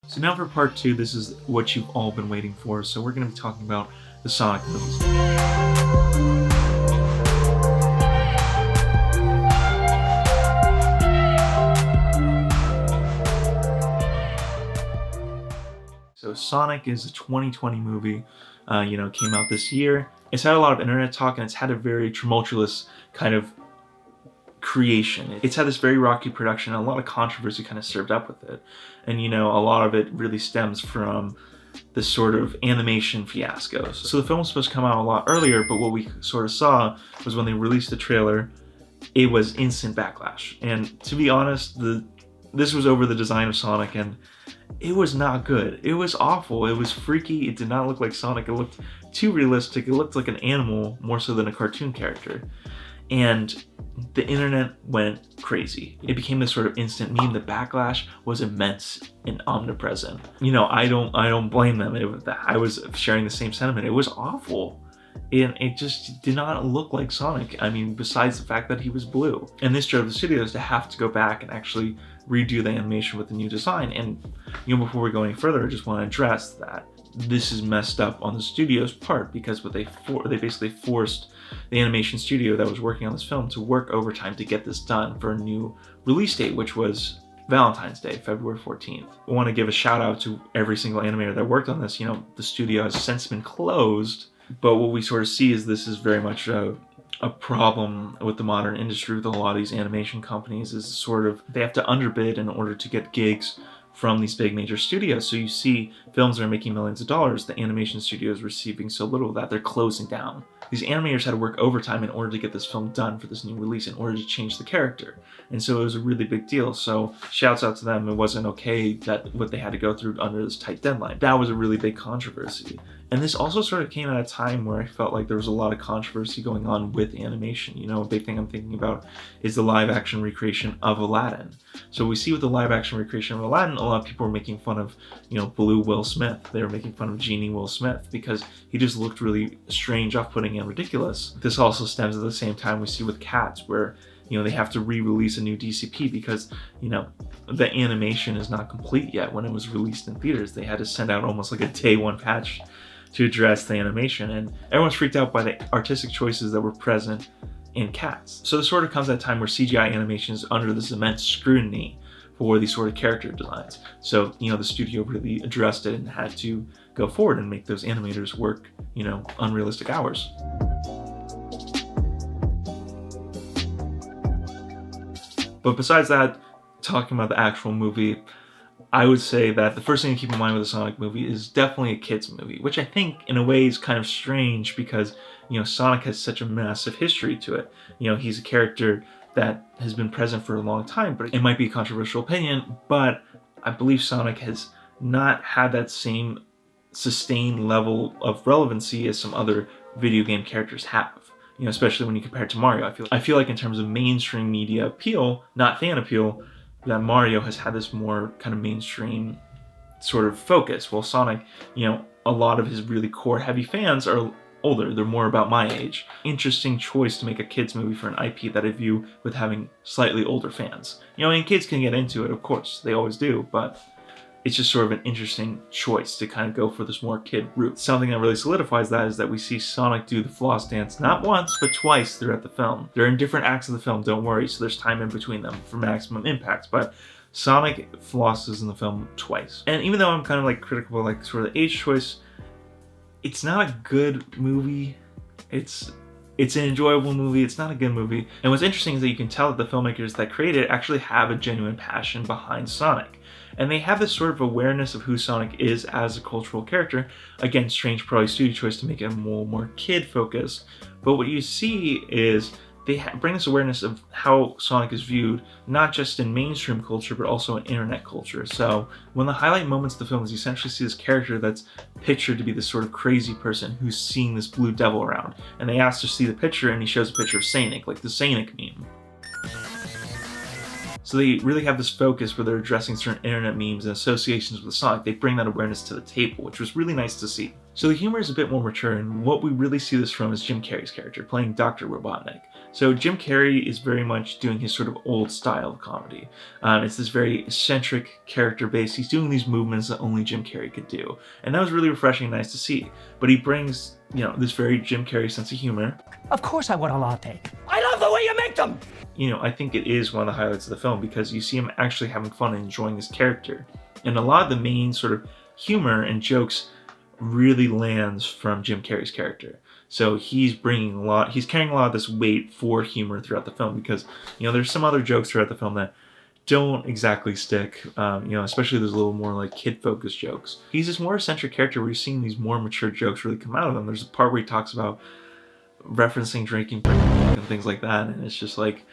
So now for part 2, this is what you've all been waiting for. So we're going to be talking about the Sonic movies. So Sonic is a 2020 movie, came out this year. It's had a lot of internet talk and it's had a very tumultuous kind of creation. It's had this very rocky production and a lot of controversy kind of served up with it. And a lot of it really stems from this sort of animation fiasco. So the film was supposed to come out a lot earlier, but what we sort of saw was when they released the trailer, it was instant backlash. And to be honest, this was over the design of Sonic, and it was not good. It was awful. It was freaky. It did not look like Sonic. It looked too realistic. It looked like an animal more so than a cartoon character. And the internet went crazy. It became this sort of instant meme. The backlash was immense and omnipresent. I don't blame them. I was sharing the same sentiment. It was awful. And it just did not look like Sonic. I mean, besides the fact that he was blue. And this drove the studios to have to go back and actually redo the animation with the new design. And before we go any further, I just want to address that this is messed up on the studio's part, because they basically forced the animation studio that was working on this film to work overtime to get this done for a new release date, which was Valentine's Day, February 14th. I want to give a shout out to every single animator that worked on this. The studio has since been closed, but what we sort of see is this is very much a problem with the modern industry with a lot of these animation companies, is sort of they have to underbid in order to get gigs from these big major studios. So you see films that are making millions of dollars, the animation studio is receiving so little that they're closing down. These animators had to work overtime in order to get this film done for this new release, in order to change the character. And so it was a really big deal. So shouts out to them. It wasn't okay that what they had to go through under this tight deadline. That was a really big controversy. And this also sort of came at a time where I felt like there was a lot of controversy going on with animation. A big thing I'm thinking about is the live action recreation of Aladdin. So we see with the live action recreation of Aladdin, a lot of people were making fun of, blue Will Smith. They were making fun of Genie Will Smith because he just looked really strange, off-putting, and ridiculous. This also stems at the same time we see with Cats, where they have to re-release a new DCP because, the animation is not complete yet. When it was released in theaters, they had to send out almost like a day one patch to address the animation, and everyone's freaked out by the artistic choices that were present in Cats. So this sort of comes at a time where CGI animation is under this immense scrutiny for these sort of character designs. So, the studio really addressed it and had to go forward and make those animators work, unrealistic hours. But besides that, talking about the actual movie, I would say that the first thing to keep in mind with a Sonic movie is definitely a kid's movie, which I think in a way is kind of strange because, Sonic has such a massive history to it. He's a character that has been present for a long time, but it might be a controversial opinion, but I believe Sonic has not had that same sustained level of relevancy as some other video game characters have. Especially when you compare it to Mario. I feel like in terms of mainstream media appeal, not fan appeal, that Mario has had this more kind of mainstream sort of focus. While Sonic, a lot of his really core heavy fans are older. They're more about my age. Interesting choice to make a kids movie for an IP that I view with having slightly older fans. And kids can get into it, of course. They always do, but it's just sort of an interesting choice to kind of go for this more kid route. Something that really solidifies that is that we see Sonic do the Floss dance not once, but twice throughout the film. They're in different acts of the film, don't worry, so there's time in between them for maximum impact, but Sonic flosses in the film twice. And even though I'm kind of critical of sort of the age choice, it's not a good movie. It's an enjoyable movie, it's not a good movie. And what's interesting is that you can tell that the filmmakers that created it actually have a genuine passion behind Sonic. And they have this sort of awareness of who Sonic is as a cultural character. Again, strange probably studio choice to make it more kid focused. But what you see is they bring this awareness of how Sonic is viewed, not just in mainstream culture, but also in internet culture. So one of the highlight moments of the film is you essentially see this character that's pictured to be this sort of crazy person who's seeing this blue devil around. And they ask to see the picture, and he shows a picture of Sonic, like the Sonic meme. So they really have this focus where they're addressing certain internet memes and associations with Sonic. They bring that awareness to the table, which was really nice to see. So the humor is a bit more mature, and what we really see this from is Jim Carrey's character, playing Dr. Robotnik. So Jim Carrey is very much doing his sort of old style of comedy. It's this very eccentric character base. He's doing these movements that only Jim Carrey could do. And that was really refreshing and nice to see. But he brings, this very Jim Carrey sense of humor. Of course I want a latte. I love the way you make them! I think it is one of the highlights of the film because you see him actually having fun and enjoying his character. And a lot of the main sort of humor and jokes really lands from Jim Carrey's character. So he's carrying a lot of this weight for humor throughout the film because, there's some other jokes throughout the film that don't exactly stick, especially those little more like kid-focused jokes. He's this more eccentric character where you're seeing these more mature jokes really come out of him. There's a part where he talks about referencing drinking and things like that, and it's just like,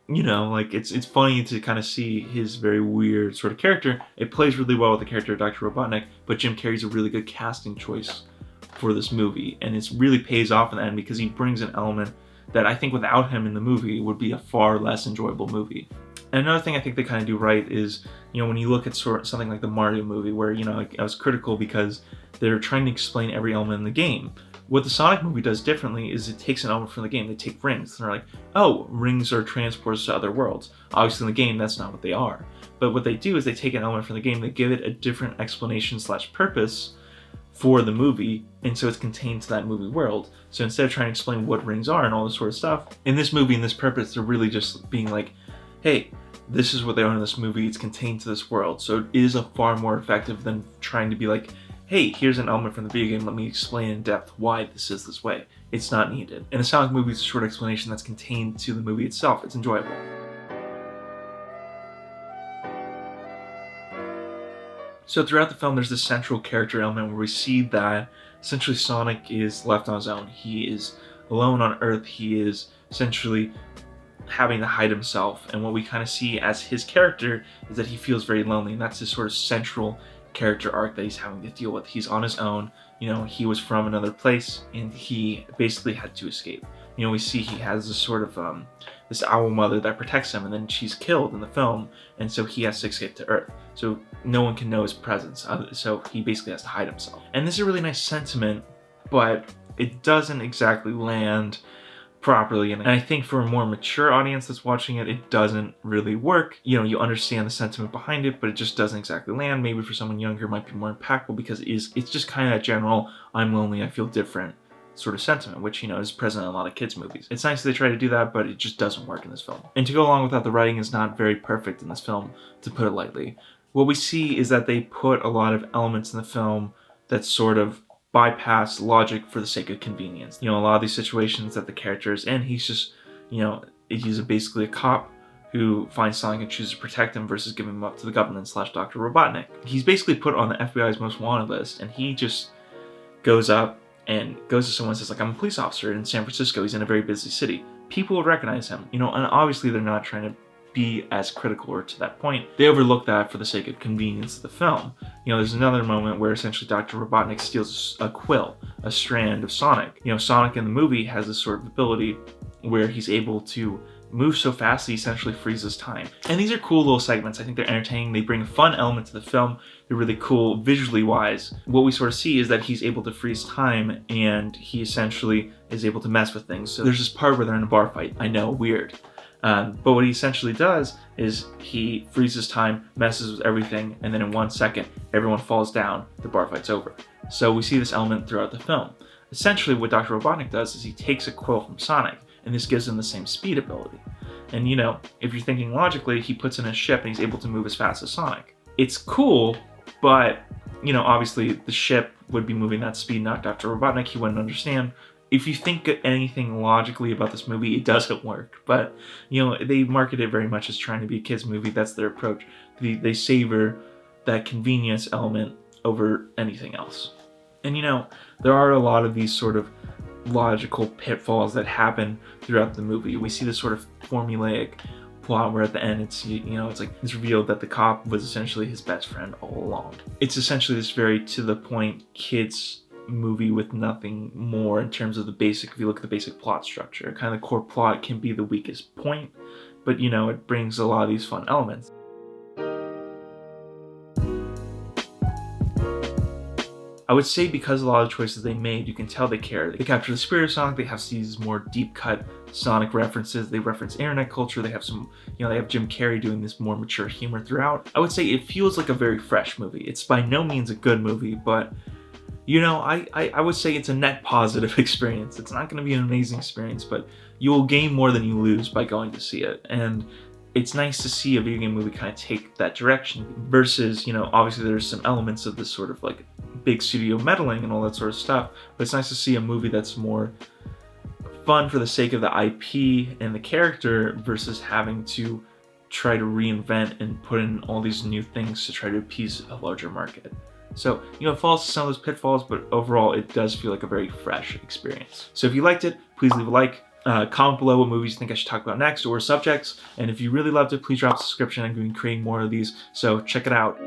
it's funny to kind of see his very weird sort of character. It plays really well with the character of Dr. Robotnik, but Jim Carrey's a really good casting choice for this movie, and it really pays off in the end because he brings an element that I think without him in the movie would be a far less enjoyable movie. And another thing I think they kind of do right is, when you look at something like the Mario movie where, I was critical because they're trying to explain every element in the game. What the Sonic movie does differently is it takes an element from the game. They take rings, and they're like, oh, rings are transporters to other worlds. Obviously in the game, that's not what they are. But what they do is they take an element from the game, they give it a different explanation / purpose for the movie, and so it's contained to that movie world. So instead of trying to explain what rings are and all this sort of stuff, in this movie, in this purpose, they're really just being like, hey, this is what they are in this movie, it's contained to this world. So it is a far more effective than trying to be like, hey, here's an element from the video game, let me explain in depth why this is this way. It's not needed. In a Sonic movie, it's a short explanation that's contained to the movie itself. It's enjoyable. So throughout the film, there's this central character element where we see that essentially Sonic is left on his own. He is alone on Earth. He is essentially having to hide himself. And what we kind of see as his character is that he feels very lonely, and that's his sort of central character arc that he's having to deal with. He's on his own. He was from another place, and he basically had to escape. We see he has this sort of this owl mother that protects him, and then she's killed in the film, and so he has to escape to Earth. So no one can know his presence, so he basically has to hide himself. And this is a really nice sentiment, but it doesn't exactly land properly, and I think for a more mature audience that's watching it, it doesn't really work. You understand the sentiment behind it, but it just doesn't exactly land. Maybe for someone younger it might be more impactful because it's just kind of that general, I'm lonely, I feel different sort of sentiment, which, is present in a lot of kids' movies. It's nice that they try to do that, but it just doesn't work in this film. And to go along with that, the writing is not very perfect in this film, to put it lightly. What we see is that they put a lot of elements in the film that sort of bypass logic for the sake of convenience. A lot of these situations that the character is in, he's just, he's basically a cop who finds Sonic and chooses to protect him versus giving him up to the government / Dr. Robotnik. He's basically put on the FBI's most wanted list, and he just goes up and goes to someone and says, like, I'm a police officer in San Francisco. He's in a very busy city. People would recognize him, and obviously they're not trying to be as critical or to that point. They overlook that for the sake of convenience of the film. There's another moment where essentially Dr. Robotnik steals a quill, a strand of Sonic. Sonic in the movie has this sort of ability where he's able to move so fast that he essentially freezes time. And these are cool little segments. I think they're entertaining. They bring a fun element to the film. They're really cool visually wise. What we sort of see is that he's able to freeze time, and he essentially is able to mess with things. So there's this part where they're in a bar fight. I know, weird. But what he essentially does is he freezes time, messes with everything, and then in 1 second, everyone falls down, the bar fight's over. So we see this element throughout the film. Essentially, what Dr. Robotnik does is he takes a quill from Sonic, and this gives him the same speed ability. And if you're thinking logically, he puts in a ship and he's able to move as fast as Sonic. It's cool, but, obviously the ship would be moving that speed, not Dr. Robotnik. He wouldn't understand. If you think anything logically about this movie, it doesn't work. But, they market it very much as trying to be a kid's movie. That's their approach. They savor that convenience element over anything else. And, there are a lot of these sort of logical pitfalls that happen throughout the movie. We see this sort of formulaic plot where at the end it's it's revealed that the cop was essentially his best friend all along. It's essentially this very to the point kids movie with nothing more in terms of the basic, if you look at the basic plot structure. Kind of the core plot can be the weakest point, but it brings a lot of these fun elements. I would say because of a lot of the choices they made, you can tell they care. They capture the spirit of Sonic, they have these more deep-cut Sonic references, they reference internet culture, they have some, they have Jim Carrey doing this more mature humor throughout. I would say it feels like a very fresh movie. It's by no means a good movie, but I would say it's a net positive experience. It's not going to be an amazing experience, but you will gain more than you lose by going to see it. And it's nice to see a video game movie kind of take that direction versus, obviously there's some elements of this sort of like big studio meddling and all that sort of stuff, but it's nice to see a movie that's more fun for the sake of the IP and the character versus having to try to reinvent and put in all these new things to try to appease a larger market. So, it falls to some of those pitfalls, but overall it does feel like a very fresh experience. So if you liked it, please leave a like. Comment below what movies you think I should talk about next or subjects. And if you really loved it, please drop a subscription. I'm going to be creating more of these, so check it out.